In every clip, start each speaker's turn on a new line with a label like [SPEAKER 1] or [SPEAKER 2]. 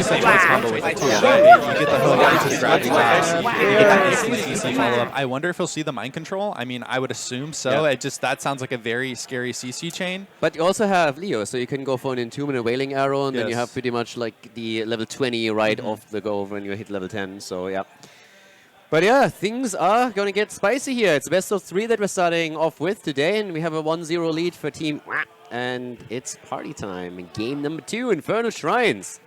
[SPEAKER 1] same combo with it too, right? You get the hook into the gravity glass, you get that instant CC follow-up. I wonder if he'll see the mind control. I mean, I would assume so. It just, that sounds like a very scary CC chain.
[SPEAKER 2] But you also have Leo, so you can go for an Entomb and a Wailing Arrow, and then you have pretty much like the level 20 right off the go when you hit level 10, so yeah. But yeah, things are going to get spicy here. It's best of 3 that we're starting off with today, and we have a 1-0 lead for Team and it's party time. Game number 2, Infernal Shrines.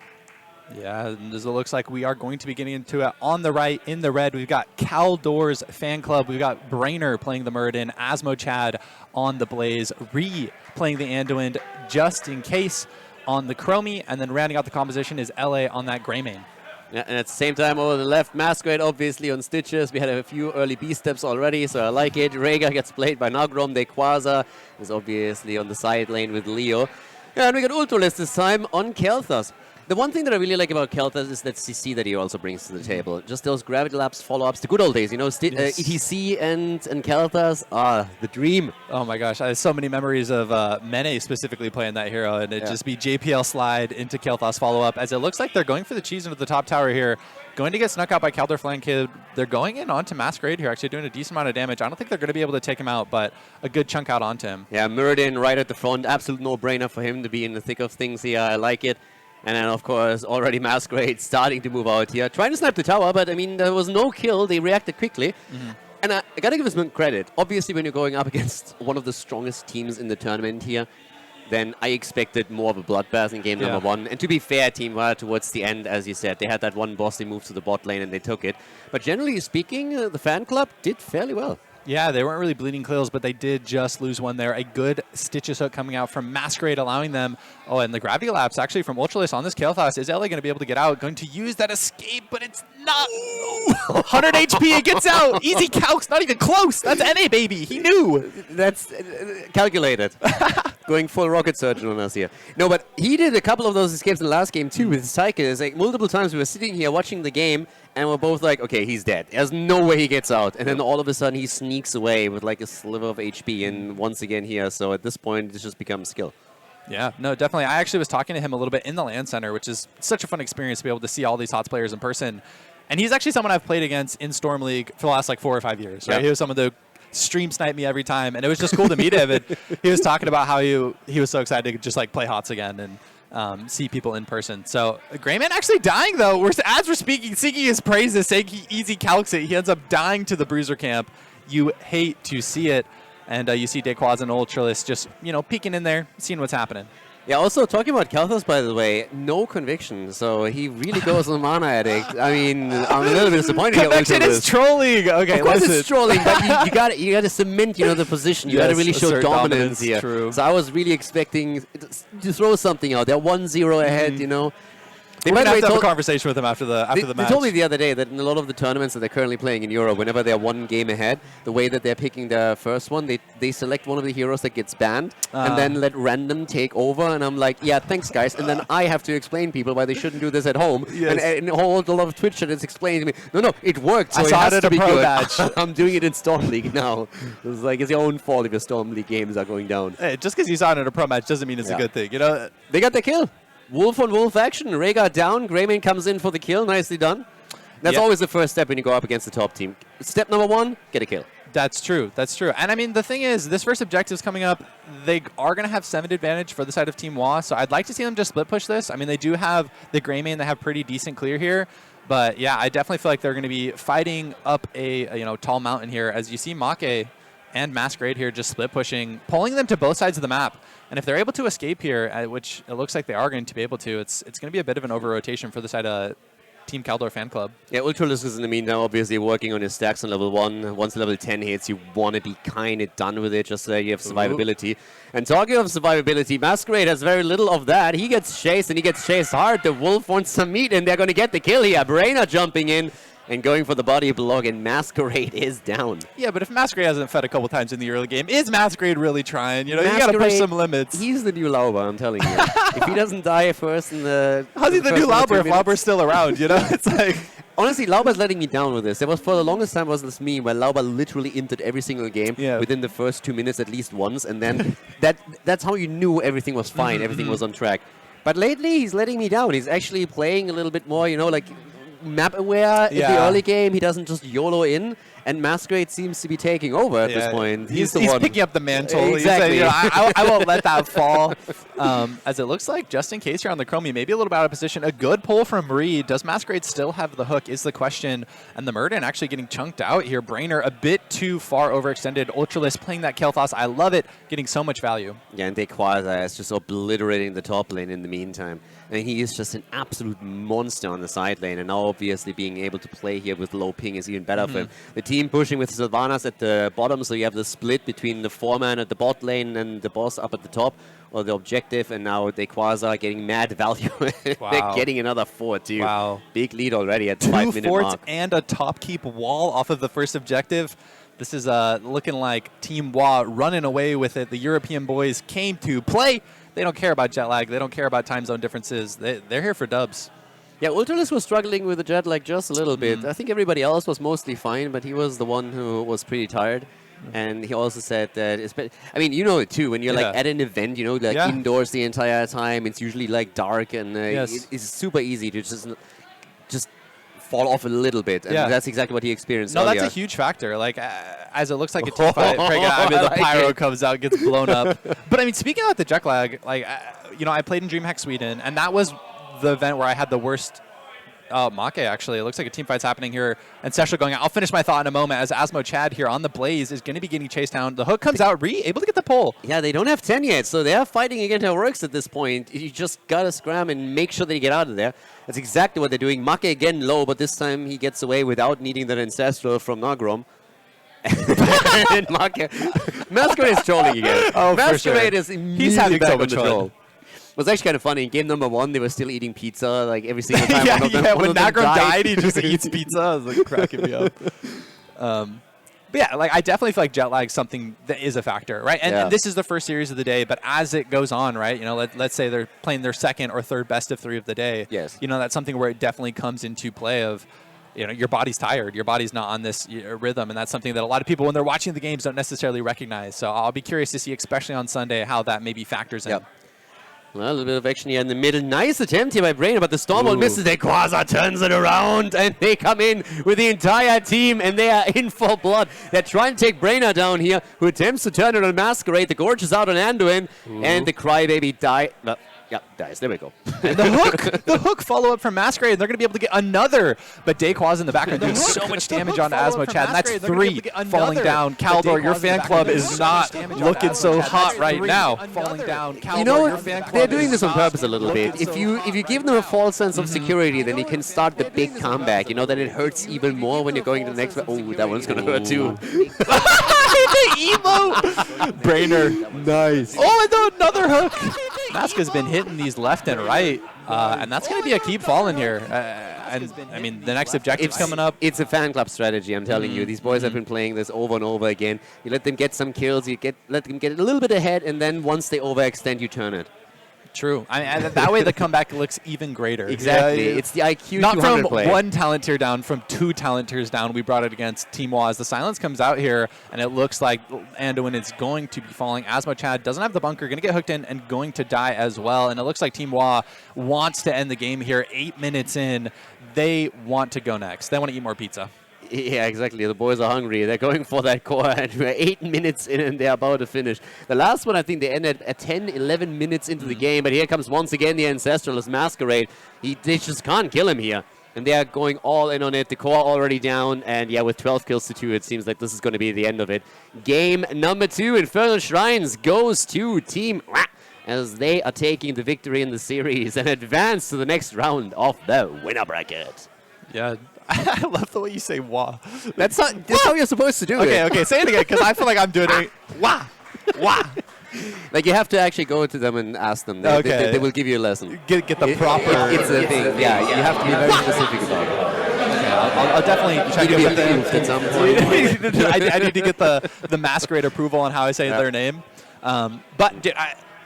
[SPEAKER 1] Yeah, and as it looks like we are going to be getting into it on the right, in the red. We've got Khaldor's fan club. We've got Brainer playing the Muradin, Azmodan on the Blaze, Ree playing the Anduin just in case on the Chromie, and then rounding out the composition is LA on that Greymane.
[SPEAKER 2] Yeah, and at the same time over the left, Masquerade obviously on Stitches. We had a few early B steps already, so I like it. Rhaegar gets played by Nagrom. Dequaza is obviously on the side lane with Leo. Yeah, and we got Ultralist this time on Kael'thas. The one thing that I really like about Kael'thas is that CC that he also brings to the table. Just those Gravity Labs follow-ups, the good old days, you know, ETC and Kael'thas, the dream.
[SPEAKER 1] Oh my gosh, I have so many memories of Mene specifically playing that hero, and it'd just be JPL slide into Kael'thas follow-up, as it looks like they're going for the cheese into the top tower here. Going to get snuck out by Khaldor Flank Kid. They're going in onto Masquerade here, actually doing a decent amount of damage. I don't think they're going to be able to take him out, but a good chunk out onto him.
[SPEAKER 2] Yeah, Muradin right at the front, absolute no-brainer for him to be in the thick of things here. I like it. And then, of course, already Masquerade starting to move out here. Trying to snipe the tower, but, I mean, there was no kill. They reacted quickly. And I got to give them credit. Obviously, when you're going up against one of the strongest teams in the tournament here, then I expected more of a bloodbath in game number 1. And to be fair, Team Wild, towards the end, as you said, they had that one boss, they moved to the bot lane, and they took it. But generally speaking, the fan club did fairly well.
[SPEAKER 1] Yeah, they weren't really bleeding kills, but they did just lose one there. A good Stitches hook coming out from Masquerade, allowing them. Oh, and the Gravity Lapse actually from Ultralist on this Kael'thas. Is LA going to be able to get out? Going to use that escape, but it's not. 100 HP, it gets out. Easy calcs, not even close. That's NA, baby. He knew.
[SPEAKER 2] That's calculated. Going full rocket surgeon on us here. No, but he did a couple of those escapes in the last game too with Sidkitten. It's like multiple times we were sitting here watching the game, and we're both like, okay, he's dead. There's no way he gets out. And then all of a sudden he sneaks away with like a sliver of HP, and once again here. So at this point, it's just become skill.
[SPEAKER 1] Yeah, no, definitely. I actually was talking to him a little bit in the LAN Center, which is such a fun experience to be able to see all these HOTS players in person. And he's actually someone I've played against in Storm League for the last like 4 or 5 years. Right? He was someone that stream snipe me every time, and it was just cool to meet him. And he was talking about how he was so excited to just like play HOTS again and see people in person. So Greymane actually dying though. As we're singing his praises, saying he easy calcs it, he ends up dying to the Bruiser camp. You hate to see it. And you see Dequaz and Ultralist just, peeking in there, seeing what's happening.
[SPEAKER 2] Yeah, also talking about Kael'thas, by the way, no conviction, so he really goes on Mana Addict. I mean, I'm a little bit disappointed.
[SPEAKER 1] Conviction is trolling. Okay,
[SPEAKER 2] of course it's trolling, but you got to cement, the position. You got to really show dominance here.
[SPEAKER 1] True.
[SPEAKER 2] So I was really expecting to throw something out. They're 1-0 ahead,
[SPEAKER 1] They might have to have a conversation with him after the match.
[SPEAKER 2] They told me the other day that in a lot of the tournaments that they're currently playing in Europe, whenever they're 1 game ahead, the way that they're picking their first one, they select one of the heroes that gets banned and then let random take over. And I'm like, yeah, thanks, guys. And then I have to explain people why they shouldn't do this at home.
[SPEAKER 1] Yes.
[SPEAKER 2] And a whole lot of Twitch chat is explaining to me, no, it worked. So
[SPEAKER 1] I saw it at a pro match.
[SPEAKER 2] I'm doing it in Storm League now. It's like, it's your own fault if your Storm League games are going down.
[SPEAKER 1] Hey, just because you saw it at a pro match doesn't mean it's a good thing.
[SPEAKER 2] They got the kill. Wolf on Wolf action. Rhaegar down. Greymane comes in for the kill. Nicely done. That's always the first step when you go up against the top team. Step number 1, get a kill.
[SPEAKER 1] That's true. That's true. And I mean, the thing is, this first objective is coming up. They are going to have 7 advantage for the side of Team Wa, so I'd like to see them just split push this. I mean, they do have the Greymane that have pretty decent clear here. But yeah, I definitely feel like they're going to be fighting up a tall mountain here, as you see Makke and Masquerade here just split pushing, pulling them to both sides of the map. And if they're able to escape here, which it looks like they are going to be able to, it's going to be a bit of an over-rotation for the side of Team Khaldor fan club.
[SPEAKER 2] Yeah, Ultralist is in the meantime obviously working on his stacks on level 1. Once level 10 hits, you want to be kind of done with it, just so you have survivability. And talking of survivability, Masquerade has very little of that. He gets chased, and he gets chased hard. The Wolf wants some meat, and they're going to get the kill here. Brainer jumping in and going for the body block, and Masquerade is down.
[SPEAKER 1] Yeah, but if Masquerade hasn't fed a couple times in the early game, is Masquerade really trying? You got to push some limits.
[SPEAKER 2] He's the new Lauber, I'm telling you. If he doesn't die first in the...
[SPEAKER 1] How's he the new Lauber if Lauber's still around, It's like...
[SPEAKER 2] Honestly, Lauber's letting me down with this. There was, for the longest time, was this meme where Lauber literally inted every single game within the first 2 minutes at least once, and then that's how you knew everything was fine, everything was on track. But lately, he's letting me down. He's actually playing a little bit more, like map aware in the early game. He doesn't just YOLO in. And Masquerade seems to be taking over at this point.
[SPEAKER 1] He's picking up the mantle.
[SPEAKER 2] Exactly.
[SPEAKER 1] I won't let that fall. As it looks like, just in case you're on the Chromie, maybe a little bit out of position. A good pull from Reed. Does Masquerade still have the hook is the question. And the Murden actually getting chunked out here. Brainer a bit too far overextended. Ultralisk playing that Kael'thas. I love it. Getting so much value.
[SPEAKER 2] Yeah, and Quasar is just obliterating the top lane in the meantime. I mean, he is just an absolute monster on the side lane. And now, obviously, being able to play here with low ping is even better for him. The team pushing with Sylvanas at the bottom, so you have the split between the 4-man at the bot lane and the boss up at the top, or the objective, and now Quasar getting mad value.
[SPEAKER 1] Wow.
[SPEAKER 2] They're getting another 4 too.
[SPEAKER 1] Wow.
[SPEAKER 2] Big lead already at the 5-minute
[SPEAKER 1] 2 forts
[SPEAKER 2] mark.
[SPEAKER 1] and a top keep wall off of the first objective. This is looking like Team Wa running away with it. The European boys came to play. They don't care about jet lag. They don't care about time zone differences. They're here for dubs.
[SPEAKER 2] Yeah, Ultralisk was struggling with the jet lag just a little bit. I think everybody else was mostly fine, but he was the one who was pretty tired. And he also said that, I mean, you know it too, when you're like at an event, indoors the entire time, it's usually like dark and it's super easy to just fall off a little bit. And that's exactly what he experienced earlier.
[SPEAKER 1] That's a huge factor. Like, as it looks like a team fight, the pyro comes out, gets blown up. But I mean, speaking about the jet lag, like, I played in DreamHack Sweden, and that was the event where I had the worst makke, actually. It looks like a team fight's happening here, and Sesha going out. I'll finish my thought in a moment as Azmodan here on the Blaze is going to be getting chased down. The hook comes out, able to get the pull.
[SPEAKER 2] Yeah, they don't have 10 yet, so they're fighting against HeroesCCL at this point. You just got to scram and make sure they get out of there. That's exactly what they're doing. Makke again low, but this time he gets away without needing that Ancestral from Nagrom. And Masquerade is trolling again. Masquerade is immediately back on the troll. It was actually kind of funny. In game number 1, they were still eating pizza like every single time.
[SPEAKER 1] When Nagrom died, he just eats pizza. I was like cracking me up. But yeah, like I definitely feel like jet lag is something that is a factor, right? And this is the first series of the day, but as it goes on, right? Let's say they're playing their second or third best of 3 of the day.
[SPEAKER 2] Yes.
[SPEAKER 1] That's something where it definitely comes into play of, your body's tired. Your body's not on this rhythm, and that's something that a lot of people, when they're watching the games, don't necessarily recognize. So I'll be curious to see, especially on Sunday, how that maybe factors in.
[SPEAKER 2] Well, a little bit of action here in the middle. Nice attempt here by Brainer, but the Stormbolt misses. Quasar turns it around, and they come in with the entire team, and they are in for blood. They're trying to take Brainer down here, who attempts to turn it on Masquerade. The Gorge is out on Anduin, and the Crybaby dies. There we go.
[SPEAKER 1] And the hook follow-up from Masquerade. They're going to be able to get another, but Quasar in the background doing so much damage on Azmodan. And that's 3 falling down. Khaldor, your fan club is not looking so hot right now. Falling down. Khaldor,
[SPEAKER 2] they're doing this on purpose a little bit. If you give them a false sense of security, then you can start the big comeback. Then it hurts even more when you're going to the next one. Oh, that one's going to hurt too.
[SPEAKER 1] The emo! Brainer.
[SPEAKER 2] Nice.
[SPEAKER 1] Oh, and another hook. Maska's been hitting these left and right, and that's going to be a keep falling here. And I mean, the next objective's coming up.
[SPEAKER 2] It's a fan club strategy, I'm telling you. These boys have been playing this over and over again. You let them get some kills, let them get a little bit ahead, and then once they overextend, you turn it.
[SPEAKER 1] True. I mean, and that way the comeback looks even greater.
[SPEAKER 2] Exactly. It's the IQ
[SPEAKER 1] not
[SPEAKER 2] 200
[SPEAKER 1] from
[SPEAKER 2] play.
[SPEAKER 1] 1 talent tier down, from 2 talent tiers down. We brought it against Team Wa. As the silence comes out here, and it looks like Anduin is going to be falling. Azmodan doesn't have the bunker, going to get hooked in and going to die as well. And it looks like Team Wa wants to end the game here. 8 minutes in, they want to go next. They want to eat more pizza.
[SPEAKER 2] Yeah, exactly. The boys are hungry. They're going for that core, and we're 8 minutes in, and they're about to finish. The last one, I think they ended at 10, 11 minutes into the game, but here comes once again the Ancestralist Masquerade. They just can't kill him here, and they are going all in on it. The core already down, and yeah, with 12 kills to 2, it seems like this is going to be the end of it. Game number 2, Infernal Shrines, goes to Team as they are taking the victory in the series and advance to the next round of the winner bracket.
[SPEAKER 1] Yeah. I love the way you say "wah."
[SPEAKER 2] That's how you're supposed to do it.
[SPEAKER 1] Okay, say it again, because I feel like I'm doing it. Wah, wah.
[SPEAKER 2] Like, you have to actually go to them and ask them. They will give you a lesson.
[SPEAKER 1] Get the proper.
[SPEAKER 2] It's a thing. Yeah, you have to be very specific about it.
[SPEAKER 1] Okay, I'll definitely check it with them
[SPEAKER 2] at some point.
[SPEAKER 1] I need to get the Masquerade approval on how I say their name. But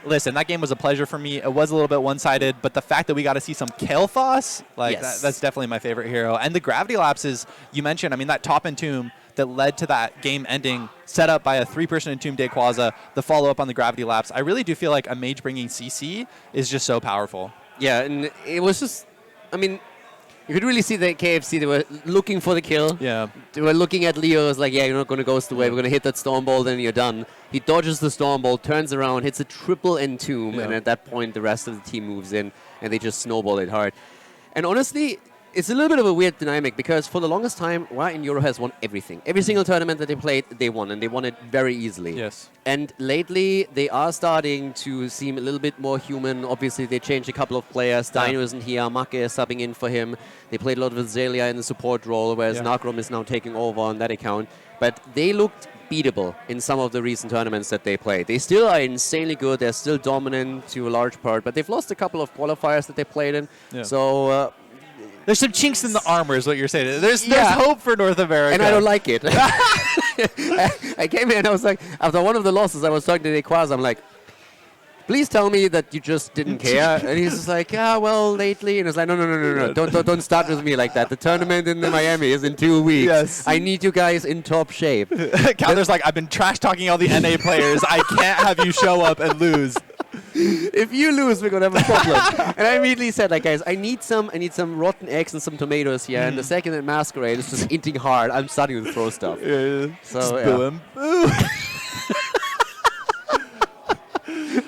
[SPEAKER 1] listen, that game was a pleasure for me. It was a little bit one-sided, but the fact that we got to see some Kael'thas, that's definitely my favorite hero. And the gravity lapses you mentioned, I mean, that top entomb, that led to that game ending set up by a 3-person Entombed Dayquaza, the follow-up on the Gravity Lapse. I really do feel like a mage bringing CC is just so powerful.
[SPEAKER 2] Yeah, and it was just, I mean, you could really see that KFC, they were looking for the kill.
[SPEAKER 1] Yeah.
[SPEAKER 2] They were looking at Leo, was like, yeah, you're not going to ghost away. We're going to hit that Storm Bolt, and you're done. He dodges the Storm Bolt, turns around, hits a triple Entomb, and at that point, the rest of the team moves in, and they just snowball it hard. And honestly, it's a little bit of a weird dynamic, because for the longest time, Riot in Euro has won everything. Every single tournament that they played, they won, and they won it very easily.
[SPEAKER 1] Yes.
[SPEAKER 2] And lately, they are starting to seem a little bit more human. Obviously, they changed a couple of players. Dino isn't here. Makke is subbing in for him. They played a lot with Zelia in the support role, whereas Narcrom is now taking over on that account. But they looked beatable in some of the recent tournaments that they played. They still are insanely good. They're still dominant to a large part, but they've lost a couple of qualifiers that they played in.
[SPEAKER 1] Yeah.
[SPEAKER 2] So...
[SPEAKER 1] there's some chinks in the armor is what you're saying. There's hope for North America.
[SPEAKER 2] And I don't like it. I came here and I was like, after one of the losses, I was talking to Dayquaza. I'm like, please tell me that you just didn't care. And he's just like, yeah, well, lately. And it's like, no. Don't start with me like that. The tournament in Miami is in 2 weeks.
[SPEAKER 1] Yes.
[SPEAKER 2] I need you guys in top shape.
[SPEAKER 1] Khaldor's like, I've been trash talking all the NA players. I can't have you show up and lose.
[SPEAKER 2] If you lose, we're gonna have a problem. And I immediately said, like, guys, I need some rotten eggs and some tomatoes here. And the second that Masquerade is just eating hard, I'm starting to throw stuff.
[SPEAKER 1] Yeah.
[SPEAKER 2] So
[SPEAKER 1] just boo him. Boo.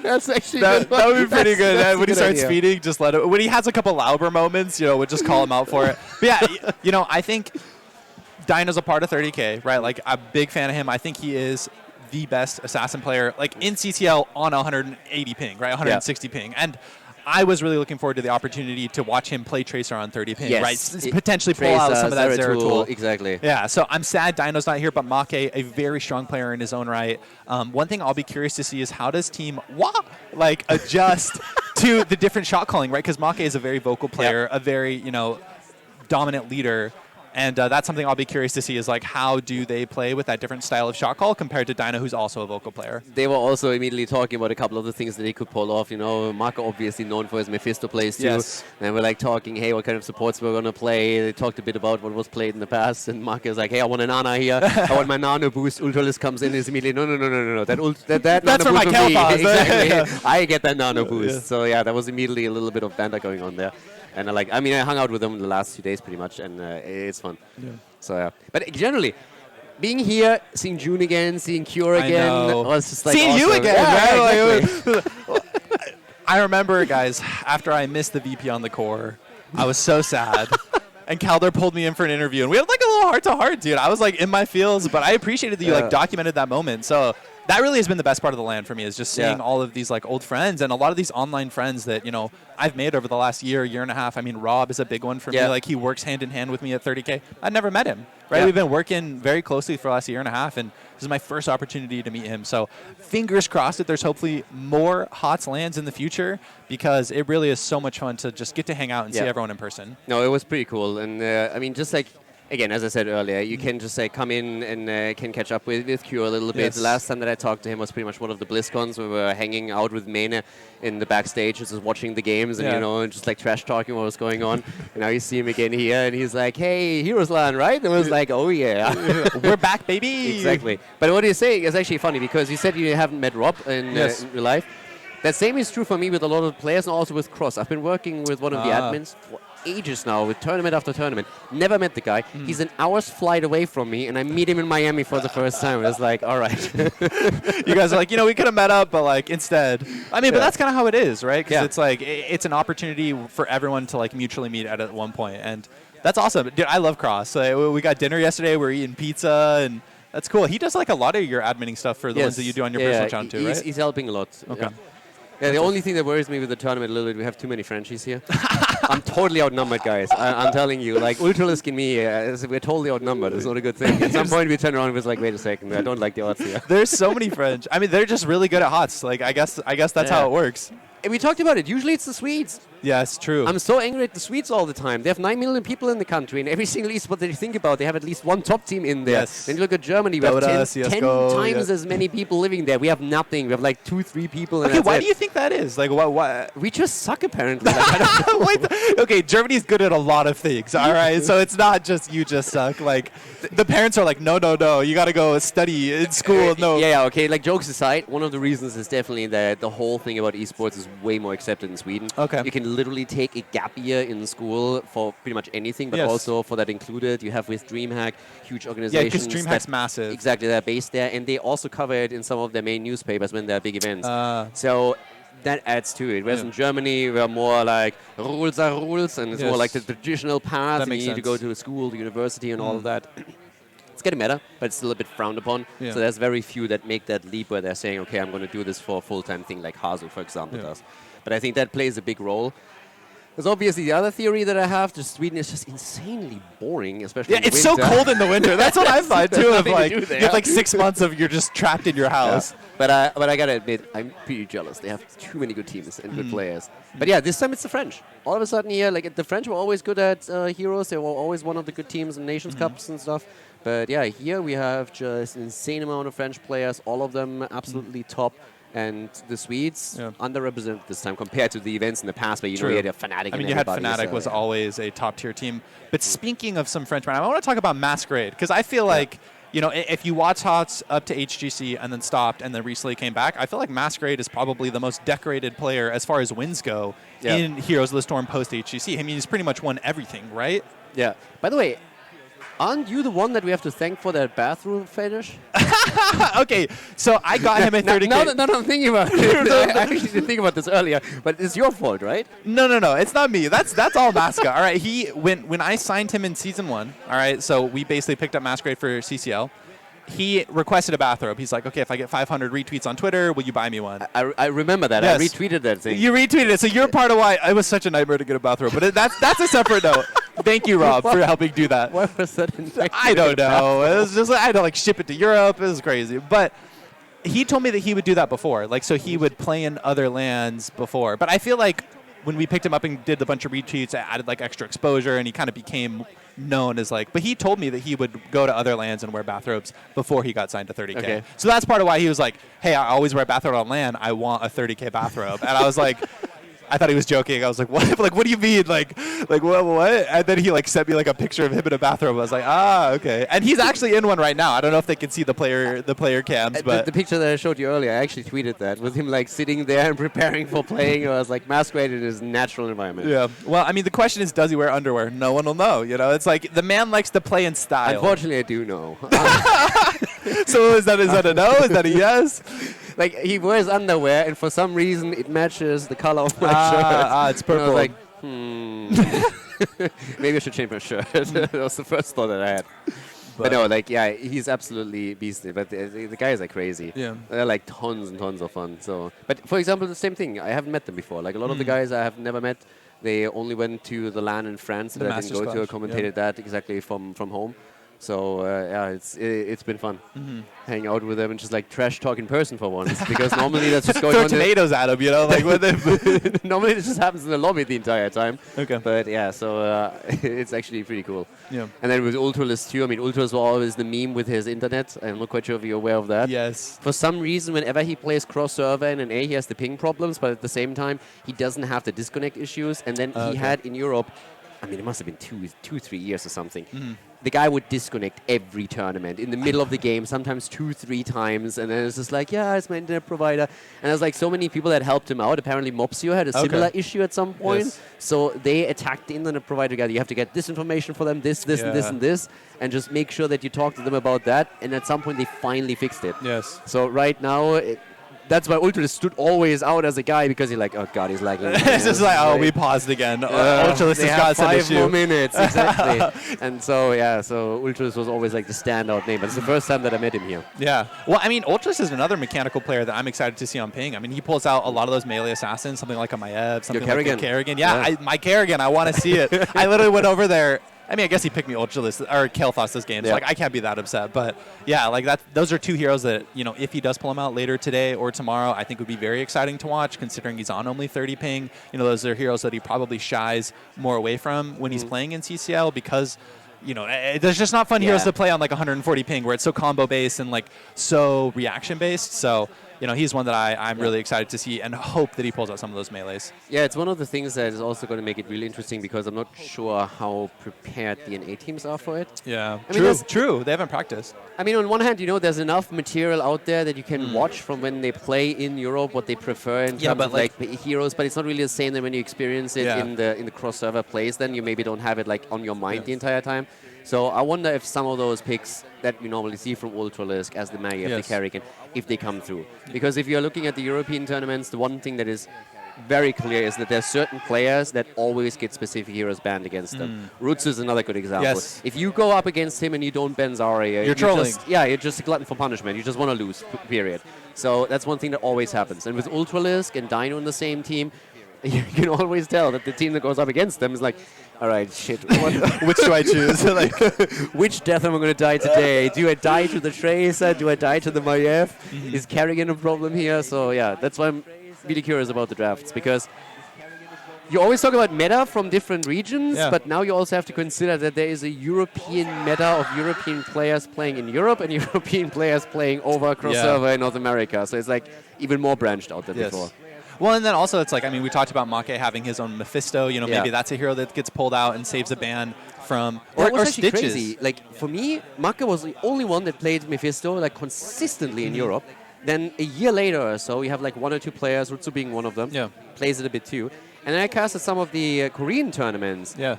[SPEAKER 2] That's actually
[SPEAKER 1] that would be pretty good.
[SPEAKER 2] That's
[SPEAKER 1] When he starts
[SPEAKER 2] idea.
[SPEAKER 1] feeding, just let him. When he has a couple Lauber moments, we'll just call him out for it. But yeah, I think Dino's a part of 30K, right? Like, I'm a big fan of him. I think he is the best assassin player, like in CCL on 180 ping, right? 160 ping. And I was really looking forward to the opportunity to watch him play Tracer on 30 ping, right? Potentially pull out some of that Zeratul.
[SPEAKER 2] Exactly.
[SPEAKER 1] Yeah, so I'm sad Dino's not here, but Makke, a very strong player in his own right. One thing I'll be curious to see is how does Team adjust to the different shot calling, right? Because Makke is a very vocal player, a very, dominant leader. And that's something I'll be curious to see is, like, how do they play with that different style of shot call compared to Dino, who's also a vocal player.
[SPEAKER 2] They were also immediately talking about a couple of the things that they could pull off. Makke obviously known for his Mephisto plays too.
[SPEAKER 1] Yes.
[SPEAKER 2] And we're like talking, hey, what kind of supports we're going to play. They talked a bit about what was played in the past. And Makke is like, hey, I want an Ana here. I want my Nano boost. Ultralisk comes in and is immediately, no. That
[SPEAKER 1] That's
[SPEAKER 2] Nano
[SPEAKER 1] for my
[SPEAKER 2] boost
[SPEAKER 1] Kael'thas.
[SPEAKER 2] Exactly. I get that Nano boost. Yeah. So, yeah, that was immediately a little bit of banter going on there. And I hung out with them the last few days pretty much, and it's fun. Yeah. So, yeah. But generally, being here, seeing June again, seeing Cure again, was just like
[SPEAKER 1] seeing
[SPEAKER 2] awesome.
[SPEAKER 1] you again.
[SPEAKER 2] Yeah, exactly.
[SPEAKER 1] I remember, guys, after I missed the VP on the core, I was so sad. And Khaldor pulled me in for an interview, and we had like a little heart-to-heart, dude. I was like in my feels, but I appreciated that you like documented that moment. So that really has been the best part of the LAN for me, is just seeing all of these like old friends and a lot of these online friends that I've made over the last year and a half. I mean, Rob is a big one for me. Like, he works hand in hand with me at 30K. I'd never met him, right? We've been working very closely for the last year and a half, and this is my first opportunity to meet him. So fingers crossed that there's hopefully more HOTS LANs in the future, because it really is so much fun to just get to hang out and see everyone in person.
[SPEAKER 2] No, it was pretty cool. And just like, again, as I said earlier, you can just come in and can catch up with Q a little bit. The last time that I talked to him was pretty much one of the BlizzCons. We were hanging out with Mane in the backstage, just watching the games and, and just like trash talking what was going on. And now you see him again here, and he's like, hey, Heroes LAN, right? And I was like, oh, yeah.
[SPEAKER 1] We're back, baby.
[SPEAKER 2] Exactly. But what he's saying is actually funny, because you said you haven't met Rob in real life. That same is true for me with a lot of players, and also with Cross. I've been working with one of the admins for ages now, with tournament after tournament. Never met the guy. He's an hour's flight away from me, and I meet him in Miami for the first time. It's like, all right.
[SPEAKER 1] You guys are like, we could have met up, but like instead. I mean, but that's kind of how it is, right? Because it's like, it's an opportunity for everyone to like mutually meet at one point, and that's awesome. Dude, I love Cross. We got dinner yesterday. We're eating pizza, and that's cool. He does like a lot of your adminning stuff for the ones that you do on your personal channel too, right?
[SPEAKER 2] He's helping a lot.
[SPEAKER 1] Okay.
[SPEAKER 2] Yeah, the only thing that worries me with the tournament a little bit, we have too many Frenchies here. I'm totally outnumbered, guys. I'm telling you, like, Ultralisk and me, we're totally outnumbered. It's not a good thing. At some point, we turn around and was like, wait a second, I don't like the odds here.
[SPEAKER 1] There's so many French. I mean, they're just really good at HOTS. Like, I guess that's how it works.
[SPEAKER 2] And we talked about it. Usually it's the Swedes.
[SPEAKER 1] Yes, true.
[SPEAKER 2] I'm so angry at the Swedes all the time. They have 9 million people in the country, and every single esport that you think about, they have at least one top team in there.
[SPEAKER 1] Yes.
[SPEAKER 2] Then you look at Germany, we have
[SPEAKER 1] Dota,
[SPEAKER 2] 10 times as many people living there. We have nothing. We have like 2-3 people. And
[SPEAKER 1] okay, why do you think that is? Like, what?
[SPEAKER 2] We just suck, apparently. Like, I don't know.
[SPEAKER 1] Okay, Germany's good at a lot of things, all right? So it's not just you just suck. Like, the parents are like, no, you got to go study in school. No.
[SPEAKER 2] Yeah, okay, like jokes aside, one of the reasons is definitely that the whole thing about esports is way more accepted in Sweden.
[SPEAKER 1] Okay.
[SPEAKER 2] You can literally take a gap year in school for pretty much anything, but
[SPEAKER 1] Yes.
[SPEAKER 2] also for that included, you have with DreamHack, huge organizations.
[SPEAKER 1] Yeah, because DreamHack's massive.
[SPEAKER 2] Exactly, they're based there, and they also cover it in some of their main newspapers when there are big events. So that adds to it. Whereas in Germany, we're more like rules are rules, and it's more like the traditional path.
[SPEAKER 1] That
[SPEAKER 2] And you need to go to a school, to university, and all of that. It's getting better, but it's still a bit frowned upon.
[SPEAKER 1] Yeah.
[SPEAKER 2] So there's very few that make that leap where they're saying, okay, I'm going to do this for a full-time thing like Hazu, for example, does. But I think that plays a big role. There's obviously the other theory that I have, just Sweden is just insanely boring, especially in
[SPEAKER 1] it's
[SPEAKER 2] winter.
[SPEAKER 1] so cold in the winter. That's what I thought, too. Of
[SPEAKER 2] nothing to
[SPEAKER 1] like,
[SPEAKER 2] do there.
[SPEAKER 1] you have like 6 months of you're just trapped in your house.
[SPEAKER 2] But I gotta admit, I'm pretty jealous. They have too many good teams and good players. But yeah, this time it's the French. All of a sudden here, like the French were always good at Heroes. They were always one of the good teams in Nations Cups and stuff. But yeah, here we have just an insane amount of French players. All of them absolutely top. And the Swedes underrepresented this time compared to the events in the past where you know you had a Fnatic.
[SPEAKER 1] I mean,
[SPEAKER 2] and
[SPEAKER 1] you had
[SPEAKER 2] everybody,
[SPEAKER 1] Fnatic
[SPEAKER 2] so,
[SPEAKER 1] was always a top-tier team. But speaking of some Frenchmen, I want to talk about Masquerade because I feel like, you know, if you watch HOTS up to HGC and then stopped and then recently came back, I feel like Masquerade is probably the most decorated player as far as wins go in Heroes of the Storm post-HGC. I mean, he's pretty much won everything, right?
[SPEAKER 2] Yeah. By the way, aren't you the one that we have to thank for that bathroom finish?
[SPEAKER 1] Okay, so I got him at 30K.
[SPEAKER 2] Now that I'm thinking about it, I actually didn't think about this earlier, but it's your fault, right?
[SPEAKER 1] No, it's not me. That's all Masca. All right, when I signed him in Season 1, all right, so we basically picked up Masquerade for CCL. He requested a bathrobe. He's like, okay, if I get 500 retweets on Twitter, will you buy me one?
[SPEAKER 2] I remember that.
[SPEAKER 1] Yes.
[SPEAKER 2] I retweeted that thing.
[SPEAKER 1] You retweeted it, so you're part of why it was such a nightmare to get a bathrobe. But that's a separate note. Thank you, Rob, for helping do that.
[SPEAKER 2] Why was that in
[SPEAKER 1] I don't know. It was just I had to like ship it to Europe. It was crazy. But he told me that he would do that before. Like, so he would play in other lands before. But I feel like when we picked him up and did a bunch of retweets, I added like extra exposure, and he kind of became known as like. But he told me that he would go to other lands and wear bathrobes before he got signed to 30K.
[SPEAKER 2] Okay.
[SPEAKER 1] So that's part of why he was like, hey, I always wear a bathrobe on LAN. I want a 30K bathrobe. And I was like, I thought he was joking. I was like, what? Like, what do you mean? Like what? And then he like sent me like a picture of him in a bathrobe. I was like, okay. And he's actually in one right now. I don't know if they can see the player cams, but
[SPEAKER 2] the picture that I showed you earlier, I actually tweeted that with him like sitting there and preparing for playing. I was like, Masquerade in his natural environment.
[SPEAKER 1] yeah. Well, I mean, the question is, does he wear underwear? No one will know. You know, it's like the man likes to play in style.
[SPEAKER 2] Unfortunately, I do know.
[SPEAKER 1] So is that a no? Is that a yes?
[SPEAKER 2] Like, he wears underwear, and for some reason, it matches the color of my shirt.
[SPEAKER 1] It's purple.
[SPEAKER 2] And I was like, maybe I should change my shirt. That was the first thought that I had. But no, like, yeah, he's absolutely beastly. But the guys are crazy.
[SPEAKER 1] Yeah.
[SPEAKER 2] They're like tons and tons of fun. So, but for example, the same thing. I haven't met them before. Like a lot of the guys I have never met. They only went to the LAN in France, but I didn't go to. I commentated that exactly from home. So yeah, it's been fun hanging out with them and just like trash talk in person for once, because normally that's just going
[SPEAKER 1] Throw
[SPEAKER 2] on.
[SPEAKER 1] tomatoes at him, you know, like with them.
[SPEAKER 2] Normally it just happens in the lobby the entire time.
[SPEAKER 1] Okay.
[SPEAKER 2] But yeah, so it's actually pretty cool.
[SPEAKER 1] Yeah.
[SPEAKER 2] And then with Ultralis too. I mean, Ultralis was always the meme with his internet. I'm not quite sure if you're aware of that.
[SPEAKER 1] Yes.
[SPEAKER 2] For some reason, whenever he plays cross-server in an A, he has the ping problems, but at the same time, he doesn't have the disconnect issues. And then he had in Europe, I mean, it must have been 3 years or something. The guy would disconnect every tournament in the middle of the game, sometimes 2-3 times, and then it's just like, yeah, it's my internet provider. And there's like so many people that helped him out. Apparently, Mopsio had a similar issue at some point,
[SPEAKER 1] Yes.
[SPEAKER 2] so they attacked the internet provider together. You have to get this information for them, this, and this, and this, and just make sure that you talk to them about that. And at some point, they finally fixed it.
[SPEAKER 1] Yes.
[SPEAKER 2] So right now, that's why Ultralis stood always out as a guy, because you're like, oh god, he's lagging.
[SPEAKER 1] It's just like, oh, we paused again. Ultralis
[SPEAKER 2] they
[SPEAKER 1] has
[SPEAKER 2] have
[SPEAKER 1] got some
[SPEAKER 2] 5
[SPEAKER 1] issue.
[SPEAKER 2] more minutes, exactly. And so, yeah, so Ultralis was always like the standout name. But it's the first time that I met him here.
[SPEAKER 1] Yeah. Well, I mean, Ultralis is another mechanical player that I'm excited to see on ping. I mean, he pulls out a lot of those melee assassins, something like a Maiev, something like a Kerrigan. Yeah,
[SPEAKER 2] Yeah.
[SPEAKER 1] my Kerrigan, I want to see it. I literally went over there I mean, I guess he picked me Ultralist or Kael'thas this game, so like I can't be that upset. But yeah, like that. Those are two heroes that, you know, if he does pull them out later today or tomorrow, I think would be very exciting to watch. Considering he's on only 30 ping, you know, those are heroes that he probably shies more away from when he's playing in CCL because, you know, there's just not fun heroes to play on like 140 ping where it's so combo based and like so reaction based. So, you know, he's one that I'm really excited to see and hope that he pulls out some of those melees.
[SPEAKER 2] Yeah, it's one of the things that is also going to make it really interesting because I'm not sure how prepared the NA teams are for it.
[SPEAKER 1] Yeah,
[SPEAKER 2] I mean,
[SPEAKER 1] true. They haven't practiced.
[SPEAKER 2] I mean, on one hand, you know, there's enough material out there that you can watch from when they play in Europe, what they prefer in terms of like heroes, but it's not really the same than when you experience it in the cross-server plays. Then you maybe don't have it like on your mind the entire time. So I wonder if some of those picks that we normally see from Ultralisk as the makke, the Karrigan, if they come through. Because if you're looking at the European tournaments, the one thing that is very clear is that there's certain players that always get specific heroes banned against them. Rutsu is another good example.
[SPEAKER 1] Yes.
[SPEAKER 2] If you go up against him and you don't ban Zarya,
[SPEAKER 1] you're trolling.
[SPEAKER 2] You're just a glutton for punishment. You just want to lose, period. So that's one thing that always happens. And with Ultralisk and Dino in the same team, you can always tell that the team that goes up against them is like, all right, shit.
[SPEAKER 1] Which do I choose? Like,
[SPEAKER 2] which death am I going to die today? Do I die to the Tracer? Do I die to the Maiev? Is Karrigan a problem here? So yeah, that's why I'm really curious about the drafts because you always talk about meta from different regions, but now you also have to consider that there is a European meta of European players playing in Europe and European players playing over cross-server in North America. So it's like even more branched out than before.
[SPEAKER 1] Well, and then also it's like, I mean, we talked about makke having his own Mephisto. You know, maybe that's a hero that gets pulled out and saves a ban from or
[SPEAKER 2] Stitches.
[SPEAKER 1] Crazy.
[SPEAKER 2] Like for me, makke was the only one that played Mephisto like consistently in Europe. Then a year later or so, we have like one or two players, Rutsu being one of them, plays it a bit too. And then I casted some of the Korean tournaments.
[SPEAKER 1] Yeah.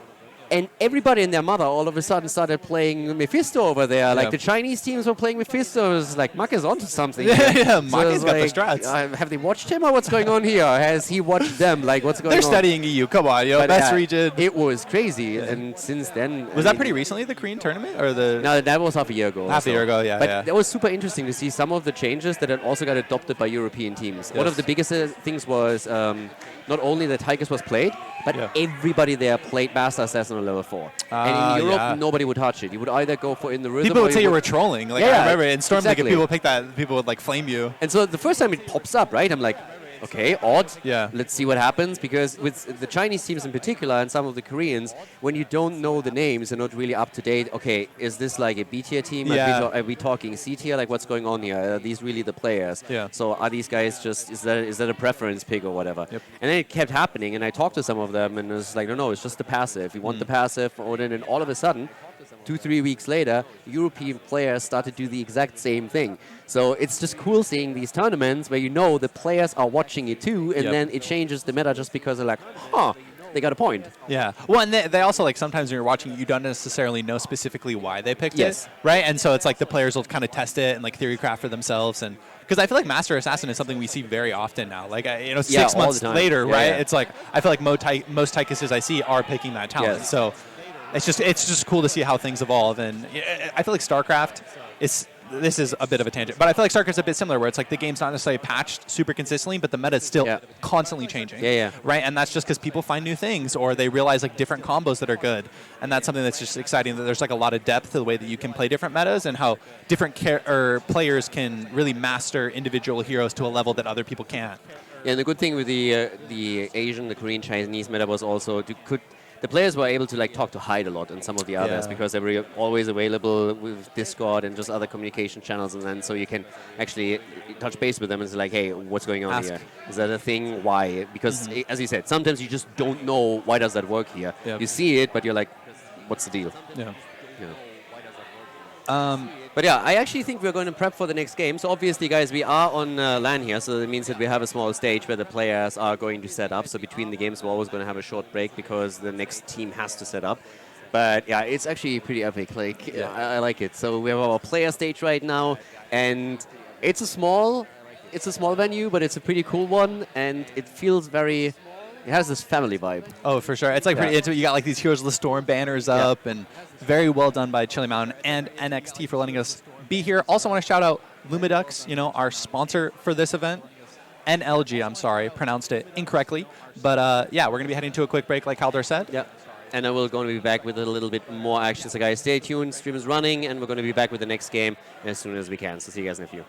[SPEAKER 2] And everybody and their mother all of a sudden started playing Mephisto over there. Like the Chinese teams were playing Mephisto. It was like, Makke's onto something.
[SPEAKER 1] Makke's got the strats.
[SPEAKER 2] Have they watched him or what's going on here? Has he watched them? Like, what's going on?
[SPEAKER 1] They're studying EU. Come on, yo, best region.
[SPEAKER 2] It was crazy. And since then...
[SPEAKER 1] Was that pretty recently, the Korean tournament? Or the?
[SPEAKER 2] No, that was half a year ago.
[SPEAKER 1] Half a year ago,
[SPEAKER 2] But that was super interesting to see some of the changes that had also got adopted by European teams. One of the biggest things was not only that Tigers was played, but everybody there played Master Assassin on level 4. And in Europe, nobody would touch it. You would either go for In the Rhythm.
[SPEAKER 1] People would say you were trolling. Like, I remember in Storm League, if people picked that, people would like flame you.
[SPEAKER 2] And so the first time it pops up, right, I'm like, okay, odd.
[SPEAKER 1] Yeah.
[SPEAKER 2] Let's see what happens. Because with the Chinese teams in particular and some of the Koreans, when you don't know the names and not really up to date, okay, is this like a B tier team? Are we talking C tier? Like, what's going on here? Are these really the players?
[SPEAKER 1] Yeah.
[SPEAKER 2] So are these guys just, is that a preference pick or whatever?
[SPEAKER 1] Yep.
[SPEAKER 2] And then it kept happening, and I talked to some of them, and it was like, no, it's just the passive. You want the passive, Odin, and all of a sudden, 2-3 weeks later, European players start to do the exact same thing. So it's just cool seeing these tournaments where you know the players are watching it too, and then it changes the meta just because they're like, they got a point.
[SPEAKER 1] Yeah. Well, and they also, like, sometimes when you're watching, you don't necessarily know specifically why they picked it, right? And so it's like the players will kind of test it and, like, theory craft for themselves. And because I feel like Master Assassin is something we see very often now. Like, 6 months later, right? It's like, I feel like most Tychuses I see are picking that talent. So it's just cool to see how things evolve. And I feel like StarCraft is... This is a bit of a tangent, but I feel like StarCraft's a bit similar, where it's like the game's not necessarily patched super consistently, but the meta is still constantly changing. Right, and that's just because people find new things, or they realize like different combos that are good, and that's something that's just exciting. That there's like a lot of depth to the way that you can play different metas, and how different players can really master individual heroes to a level that other people can't.
[SPEAKER 2] Yeah, and the good thing with the Asian, the Korean, Chinese meta was also the players were able to like talk to Hyde a lot and some of the others because they were always available with Discord and just other communication channels, and then so you can actually touch base with them and say like, hey, what's going on here? Is that a thing? Why? Because as you said, sometimes you just don't know why does that work here. You see it, but you're like, what's the deal? But yeah, I actually think we're going to prep for the next game. So obviously, guys, we are on LAN here, so that means that we have a small stage where the players are going to set up. So between the games, we're always going to have a short break because the next team has to set up. But yeah, it's actually pretty epic. Like, I like it. So we have our player stage right now, and it's a small venue, but it's a pretty cool one, and it feels very... It has this family vibe.
[SPEAKER 1] Oh, for sure. It's like pretty intimate. You got like these Heroes of the Storm banners up, and very well done by Chili Mountain and NXT for letting us be here. Also want to shout out Lumidux, our sponsor for this event. NLG, I'm sorry, pronounced it incorrectly. But yeah, we're going to be heading to a quick break like Khaldor said.
[SPEAKER 2] Yeah. and then we're going to be back with a little bit more action. So guys, stay tuned. Stream is running, and we're going to be back with the next game as soon as we can. So see you guys in a few.